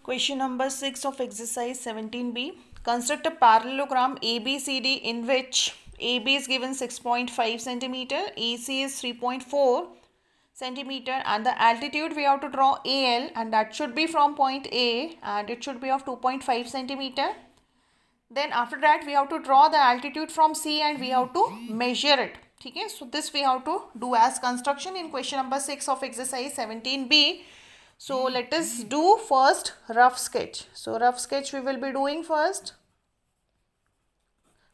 Question number 6 of exercise 17b. Construct a parallelogram ABCD in which AB is given 6.5 centimeter, AC is 3.4 centimeter, and the altitude we have to draw AL, and that should be from point A, and it should be of 2.5 centimeter. Then after that we have to draw the altitude from C and we have to measure it. Okay, so this we have to do as construction in question number 6 of exercise 17b. So let us do first rough sketch. So rough sketch we will be doing first.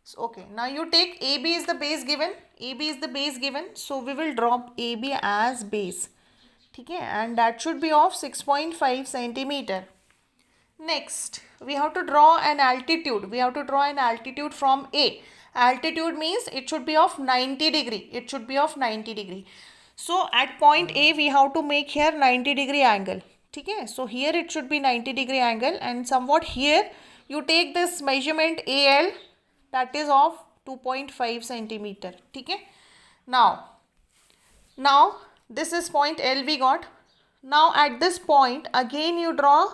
So, okay, now you take AB is the base given. AB is the base given. So we will drop AB as base. Okay, and that should be of 6.5 centimeter. Next, we have to draw an altitude. We have to draw an altitude from A. Altitude means it should be of 90 degree. It should be of 90 degree. So at point A, we have to make here 90 degree angle. Okay, so here it should be 90 degree angle, and somewhat here you take this measurement AL, that is of 2.5 centimeter. Okay, now this is point L we got. Now at this point again you draw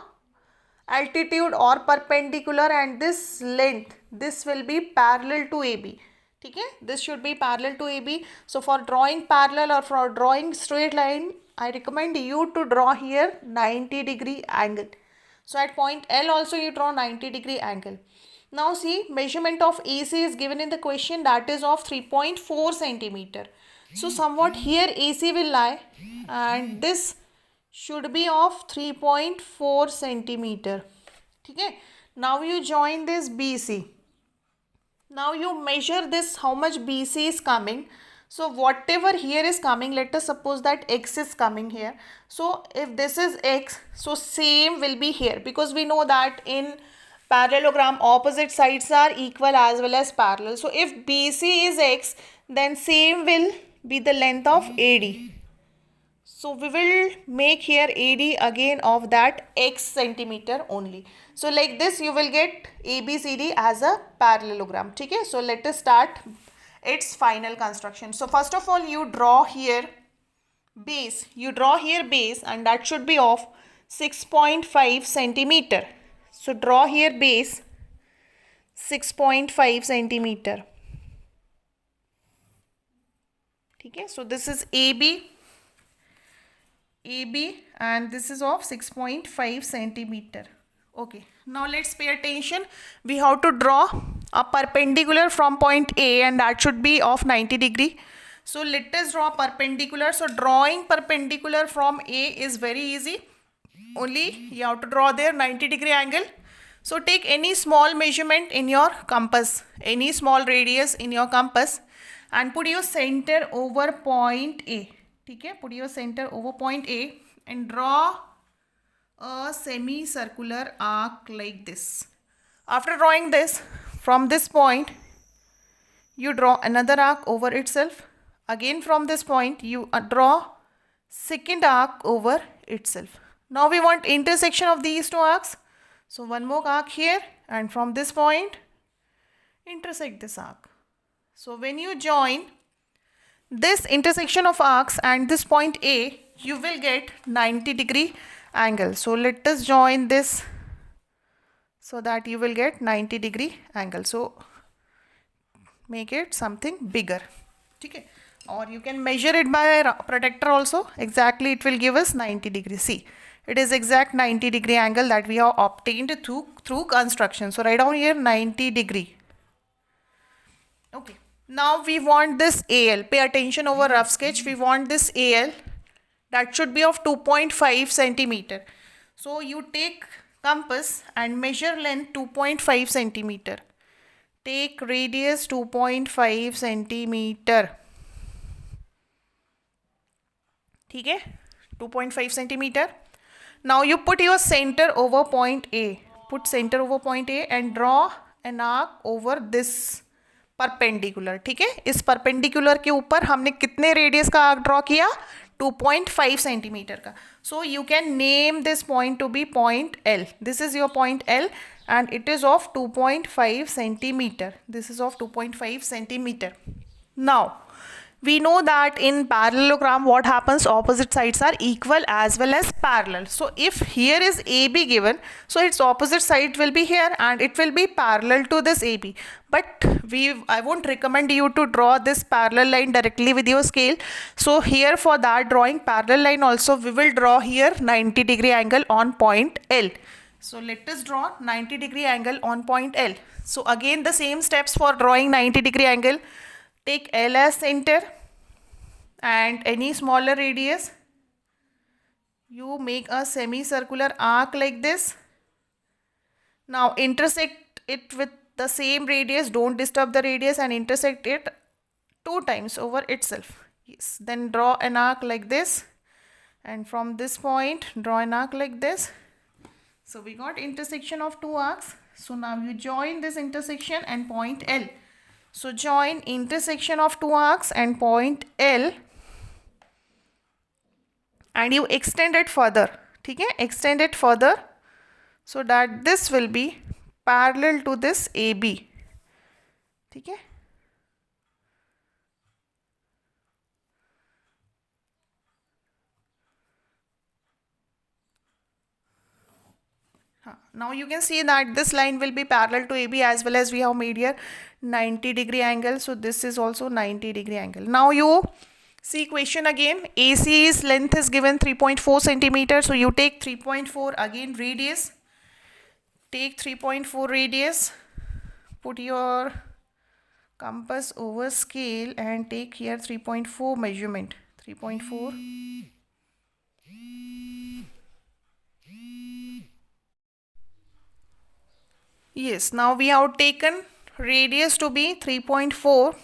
altitude or perpendicular, and this length, this will be parallel to AB. Okay, this should be parallel to AB. So for drawing parallel or for drawing straight line, I recommend you to draw here 90 degree angle. So at point L also you draw 90 degree angle. Now see, measurement of AC is given in the question, that is of 3.4 centimeter. So somewhat here AC will lie, and this should be of 3.4 centimeter. Okay, now you join this BC. Now you measure this, how much BC is coming. So whatever here is coming, let us suppose that X is coming here. So if this is X, so same will be here, because we know that in parallelogram opposite sides are equal as well as parallel. So if BC is X, then same will be the length of AD. So we will make here AD again of that X centimeter only. So like this you will get ABCD as a parallelogram. Okay, so let us start its final construction. So first of all you draw here base. You draw here base, and that should be of 6.5 centimeter. So draw here base 6.5 centimeter. Okay, so this is AB, and this is of 6.5 centimeter. Okay, now let's pay attention. We have to draw a perpendicular from point A, and that should be of 90 degree. So let us draw perpendicular. So drawing perpendicular from A is very easy. Only you have to draw there 90 degree angle. So take any small measurement in your compass, any small radius in your compass, and put your center over point A. Okay, put your center over point A and draw a semicircular arc like this. After drawing this, from this point you draw another arc over itself. Again from this point you draw second arc over itself. Now we want intersection of these two arcs. So one more arc here, and from this point intersect this arc. So when you join this intersection of arcs and this point A, you will get 90 degree angle. So let us join this so that you will get 90 degree angle. So make it something bigger. Okay, or you can measure it by a protractor also. Exactly, it will give us 90 degrees. See, it is exact 90 degree angle that we have obtained through construction. So write down here 90 degree. Okay, now we want this AL. Pay attention over rough sketch. We want this AL, that should be of 2.5 centimeter. So you take compass and measure length 2.5 centimeter. Take radius 2.5 centimeter. Okay, 2.5 centimeter. Now you put your center over point A. Put center over point A and draw an arc over this perpendicular. ठीक है, इस perpendicular के ऊपर हमने कितने radius का arc draw किया? 2.5 centimetre का. So you can name this point to be point L. This is your point L and it is of 2.5 centimeter. This is of 2.5 centimeter. Now we know that in parallelogram what happens, opposite sides are equal as well as parallel. So if here is AB given, so its opposite side will be here and it will be parallel to this AB. But I won't recommend you to draw this parallel line directly with your scale. So here for that drawing parallel line also, we will draw here 90-degree angle on point L. So let us draw 90-degree angle on point L. So again the same steps for drawing 90-degree angle. Take L as center and any smaller radius. You make a semicircular arc like this. Now intersect it with the same radius. Don't disturb the radius and intersect it 2 times over itself. Yes. Then draw an arc like this. And from this point, draw an arc like this. So we got intersection of 2 arcs. So now you join this intersection and point L. So join intersection of 2 arcs and point L and you extend it further. Okay? Extend it further so that this will be parallel to this AB. Okay? Now you can see that this line will be parallel to AB as well as we have made here 90-degree angle. So this is also 90-degree angle. Now you see question again. AC's length is given 3.4 centimeter. So you take 3.4 again radius. Take 3.4 radius. Put your compass over scale and take here 3.4 measurement. 3.4. Yes, now we have taken radius to be 3.4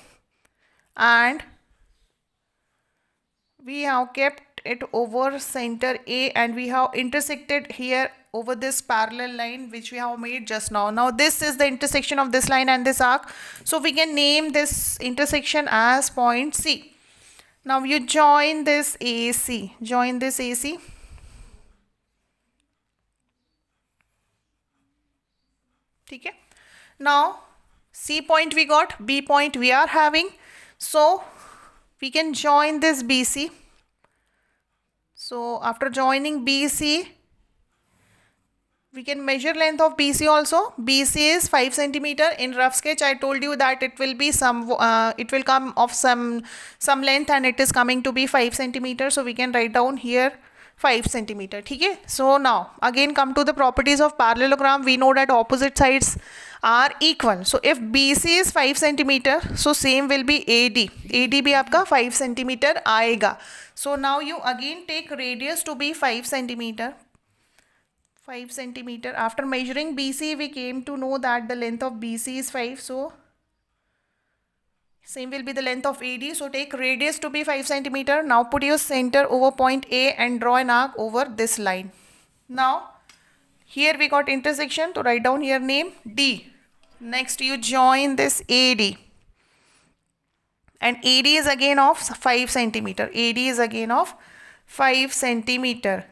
and we have kept it over center A and we have intersected here over this parallel line which we have made just now. Now this is the intersection of this line and this arc. So we can name this intersection as point C. Now you join this AC. Join this AC. Okay. Now C point we got, B point we are having. So we can join this BC. So after joining BC, we can measure length of BC also. BC is 5 centimeter. In rough sketch, I told you that it will be it will come of some length and it is coming to be 5 centimeter. So we can write down here 5 centimeter. Okay. So now again come to the properties of parallelogram. We know that opposite sides are equal. So if BC is 5 centimeter, so same will be AD. AD भी आपका 5 centimeter आएगा. So now you again take radius to be 5 centimeter. 5 centimeter. After measuring BC, we came to know that the length of BC is 5. So same will be the length of AD. So take radius to be 5 centimeter. Now put your center over point A and draw an arc over this line. Now here we got intersection. To write down here name D. Next you join this AD. And AD is again of 5 centimeter. AD is again of 5 centimeter.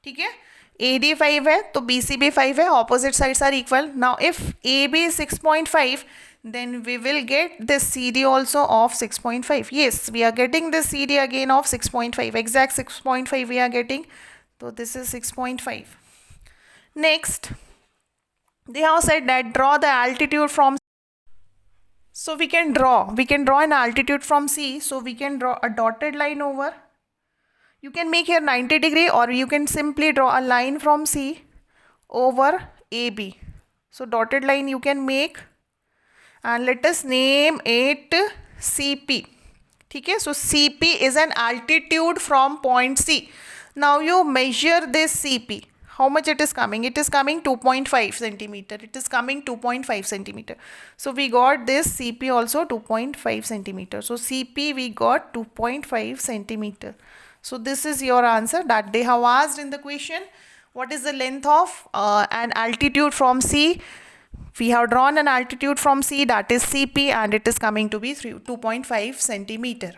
ठीक है? AD 5 है तो BC भी 5 है. Opposite sides are equal. Now if AB is 6.5, then we will get this CD also of 6.5. Yes, we are getting this CD again of 6.5. Exact 6.5 we are getting. So this is 6.5. Next, they have said that draw the altitude from. So we can draw an altitude from C. So we can draw a dotted line over. You can make here 90 degree or you can simply draw a line from C over AB. So dotted line you can make and let us name it CP. Okay, so CP is an altitude from point C. Now you measure this CP. How much it is coming? It is coming 2.5 centimeter. It is coming 2.5 centimeter. So we got this CP also 2.5 centimeter. So CP we got 2.5 centimeter. So this is your answer that they have asked in the question. What is the length of an altitude from C? We have drawn an altitude from C, that is CP, and it is coming to be 2.5 centimeter.